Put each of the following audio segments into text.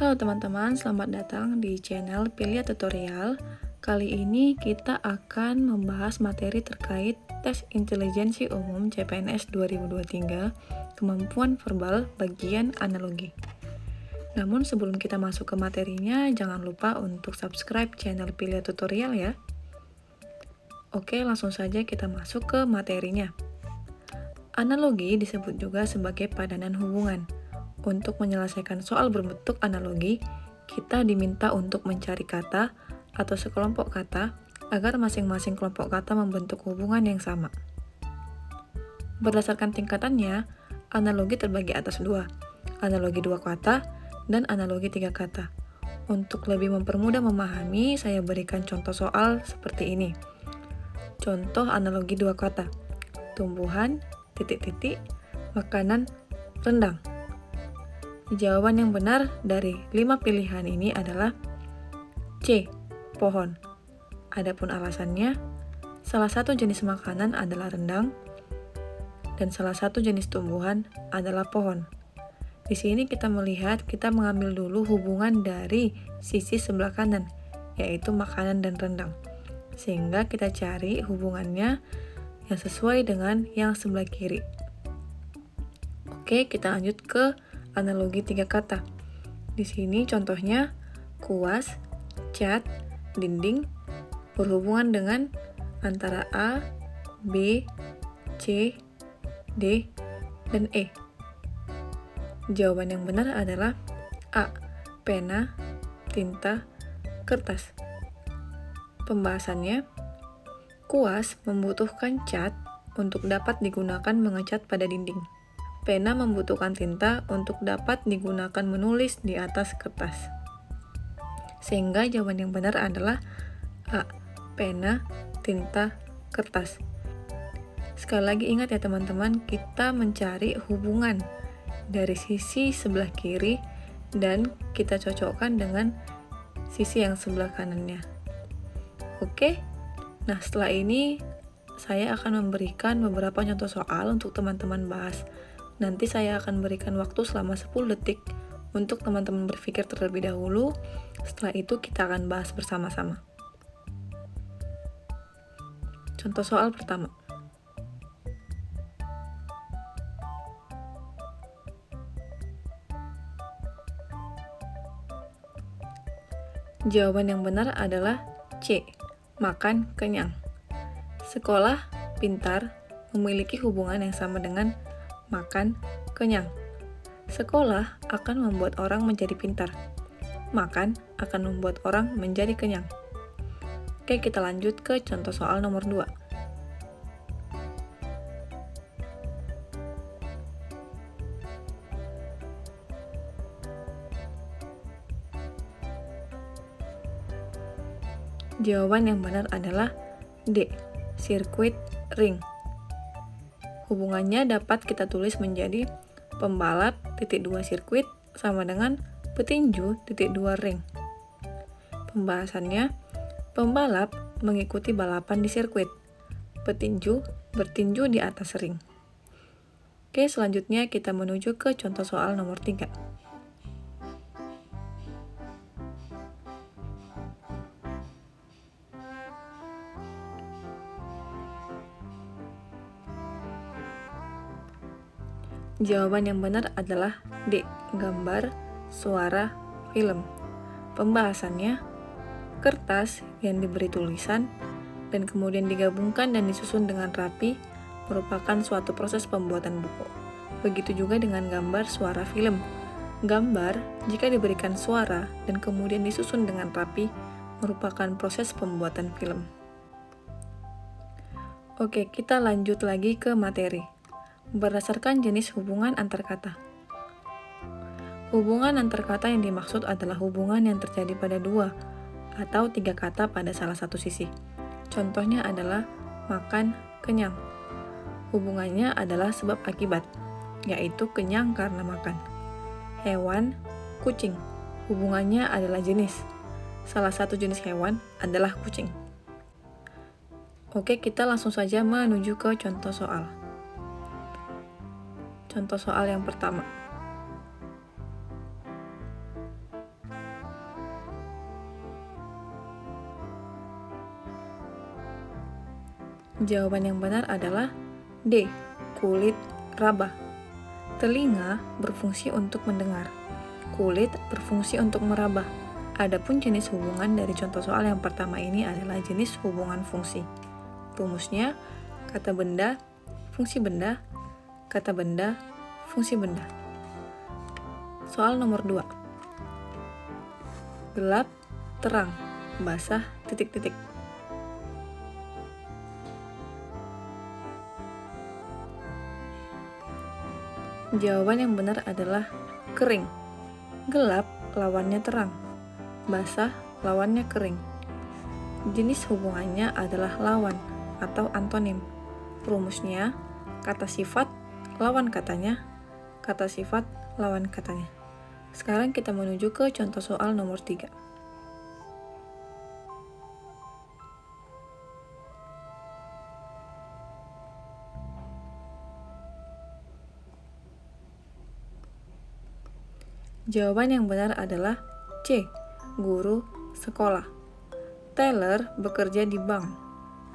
Halo teman-teman, selamat datang di channel Pilia Tutorial. Kali ini kita akan membahas materi terkait tes intelijensi umum CPNS 2023, kemampuan verbal bagian analogi. Namun sebelum kita masuk ke materinya, jangan lupa untuk subscribe channel Pilia Tutorial ya. Oke, langsung saja kita masuk ke materinya. Analogi disebut juga sebagai padanan hubungan. Untuk menyelesaikan soal berbentuk analogi, kita diminta untuk mencari kata atau sekelompok kata agar masing-masing kelompok kata membentuk hubungan yang sama. Berdasarkan tingkatannya, analogi terbagi atas dua, analogi dua kata dan analogi tiga kata. Untuk lebih mempermudah memahami, saya berikan contoh soal seperti ini. Contoh analogi dua kata, tumbuhan, titik-titik, makanan, rendang. Jawaban yang benar dari 5 pilihan ini adalah C, pohon. Adapun alasannya, salah satu jenis makanan adalah rendang, dan salah satu jenis tumbuhan adalah pohon. Di sini kita melihat, kita mengambil dulu hubungan dari sisi sebelah kanan, yaitu makanan dan rendang. Sehingga kita cari hubungannya yang sesuai dengan yang sebelah kiri. Oke, kita lanjut ke analogi tiga kata. Di sini contohnya kuas, cat, dinding berhubungan dengan antara A, B, C, D, dan E. Jawaban yang benar adalah A, pena, tinta, kertas. Pembahasannya, kuas membutuhkan cat untuk dapat digunakan mengecat pada dinding. Pena membutuhkan tinta untuk dapat digunakan menulis di atas kertas. Sehingga jawaban yang benar adalah A, pena, tinta, kertas. Sekali lagi ingat ya teman-teman, kita mencari hubungan dari sisi sebelah kiri dan kita cocokkan dengan sisi yang sebelah kanannya. Oke? Nah, setelah ini saya akan memberikan beberapa contoh soal untuk teman-teman bahas. Nanti saya akan berikan waktu selama 10 detik untuk teman-teman berpikir terlebih dahulu. Setelah itu kita akan bahas bersama-sama. Contoh soal pertama. Jawaban yang benar adalah C, makan kenyang. Sekolah, pintar, memiliki hubungan yang sama dengan makan kenyang. Sekolah akan membuat orang menjadi pintar. Makan akan membuat orang menjadi kenyang. Oke, kita lanjut ke contoh soal nomor 2. Jawaban yang benar adalah D, sirkuit ring. Hubungannya dapat kita tulis menjadi pembalap titik 2 sirkuit sama dengan petinju titik 2 ring. Pembahasannya, pembalap mengikuti balapan di sirkuit. Petinju bertinju di atas ring. Oke, selanjutnya kita menuju ke contoh soal nomor 3. Jawaban yang benar adalah D, gambar, suara, film. Pembahasannya, kertas yang diberi tulisan dan kemudian digabungkan dan disusun dengan rapi merupakan suatu proses pembuatan buku. Begitu juga dengan gambar, suara, film. Gambar, jika diberikan suara dan kemudian disusun dengan rapi, merupakan proses pembuatan film. Oke, kita lanjut lagi ke materi. Berdasarkan jenis hubungan antar kata. Hubungan antar kata yang dimaksud adalah hubungan yang terjadi pada 2 atau 3 kata pada salah satu sisi. Contohnya adalah makan, kenyang. Hubungannya adalah sebab akibat, yaitu kenyang karena makan. Hewan, kucing. Hubungannya adalah jenis. Salah satu jenis hewan adalah kucing. Oke, kita langsung saja menuju ke contoh soal. Contoh soal yang pertama. Jawaban yang benar adalah D. Kulit raba. Telinga berfungsi untuk mendengar. Kulit berfungsi untuk meraba. Adapun jenis hubungan dari contoh soal yang pertama ini adalah jenis hubungan fungsi. Rumusnya, kata benda, fungsi benda, kata benda, fungsi benda. Soal nomor 2. Gelap, terang, basah, titik-titik. Jawaban yang benar adalah kering. Gelap lawannya terang. Basah lawannya kering. Jenis hubungannya adalah lawan atau antonim. Rumusnya, kata sifat lawan katanya, kata sifat lawan katanya. Sekarang kita menuju ke contoh soal nomor 3. Jawaban yang benar adalah C. Guru sekolah. Taylor bekerja di bank.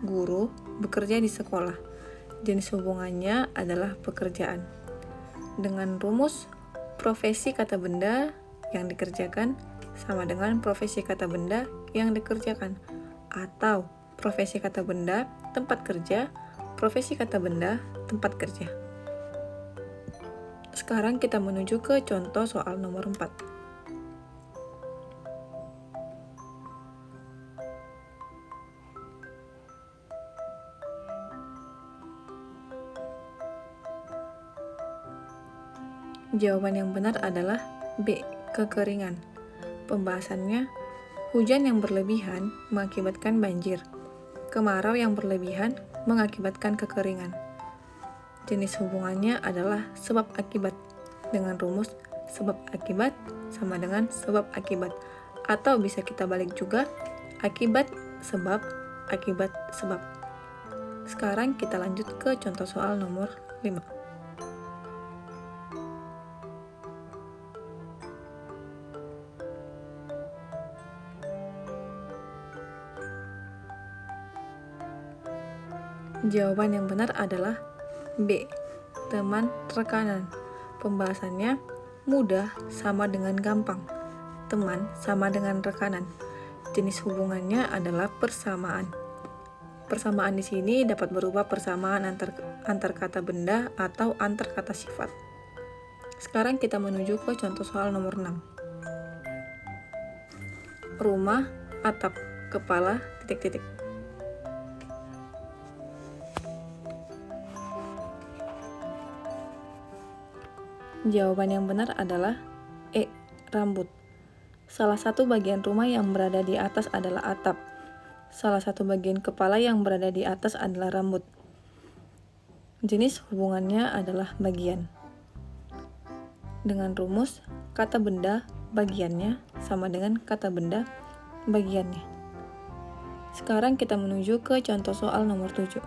Guru bekerja di sekolah. Jenis hubungannya adalah pekerjaan. Dengan rumus, profesi kata benda yang dikerjakan sama dengan profesi kata benda yang dikerjakan. Atau profesi kata benda tempat kerja, profesi kata benda tempat kerja. Sekarang kita menuju ke contoh soal nomor 4. Jawaban yang benar adalah B. Kekeringan. Pembahasannya, hujan yang berlebihan mengakibatkan banjir. Kemarau yang berlebihan mengakibatkan kekeringan. Jenis hubungannya adalah sebab akibat. Dengan rumus sebab akibat sama dengan sebab akibat. Atau bisa kita balik juga, akibat sebab, akibat sebab. Sekarang kita lanjut ke contoh soal nomor 5. Jawaban yang benar adalah B. Teman rekanan. Pembahasannya, mudah sama dengan gampang. Teman sama dengan rekanan. Jenis hubungannya adalah persamaan. Persamaan di sini dapat berupa persamaan antar kata benda atau antar kata sifat. Sekarang kita menuju ke contoh soal nomor 6. Rumah, atap, kepala, titik-titik. Jawaban yang benar adalah E. Rambut. Salah satu bagian rumah yang berada di atas adalah atap. Salah satu bagian kepala yang berada di atas adalah rambut. Jenis hubungannya adalah bagian. Dengan rumus, kata benda bagiannya sama dengan kata benda bagiannya. Sekarang kita menuju ke contoh soal nomor 7.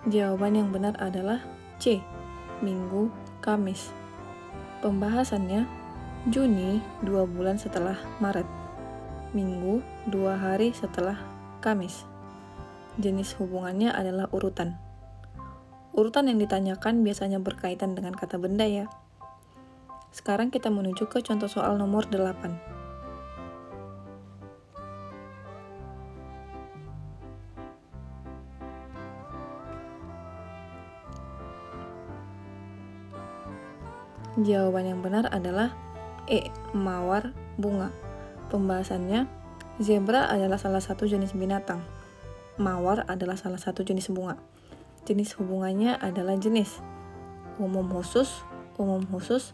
Jawaban yang benar adalah C. Minggu, Kamis. Pembahasannya, Juni 2 bulan setelah Maret. Minggu 2 hari setelah Kamis. Jenis hubungannya adalah urutan. Urutan yang ditanyakan biasanya berkaitan dengan kata benda ya. Sekarang kita menuju ke contoh soal nomor 8. Jawaban yang benar adalah E. Mawar bunga. Pembahasannya, zebra adalah salah satu jenis binatang. Mawar adalah salah satu jenis bunga. Jenis hubungannya adalah jenis. Umum khusus,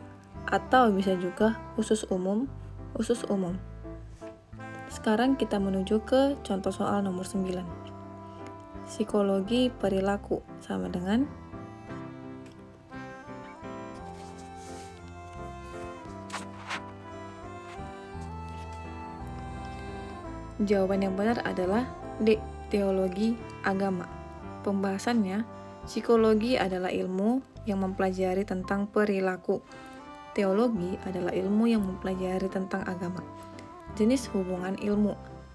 atau bisa juga khusus umum. Sekarang kita menuju ke contoh soal nomor 9. Psikologi perilaku sama dengan jawaban yang benar adalah D. Teologi agama. Pembahasannya, psikologi adalah ilmu yang mempelajari tentang perilaku. Teologi adalah ilmu yang mempelajari tentang agama. Jenis hubungan ilmu,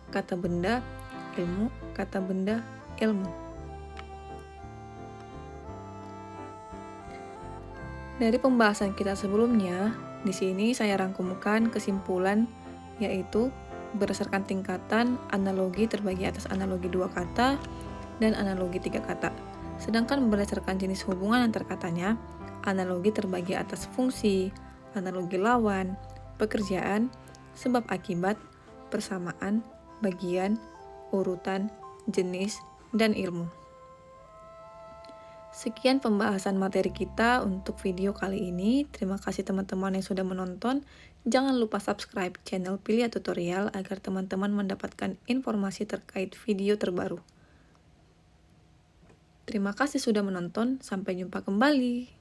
kata benda, ilmu, kata benda, ilmu. Dari pembahasan kita sebelumnya, di sini saya rangkumkan kesimpulan, yaitu berdasarkan tingkatan, analogi terbagi atas analogi 2 kata dan analogi 3 kata. Sedangkan berdasarkan jenis hubungan antar katanya, analogi terbagi atas fungsi, analogi lawan, pekerjaan, sebab akibat, persamaan, bagian, urutan, jenis, dan ilmu. Sekian pembahasan materi kita untuk video kali ini. Terima kasih teman-teman yang sudah menonton. Jangan lupa subscribe channel Pilia Tutorial agar teman-teman mendapatkan informasi terkait video terbaru. Terima kasih sudah menonton. Sampai jumpa kembali.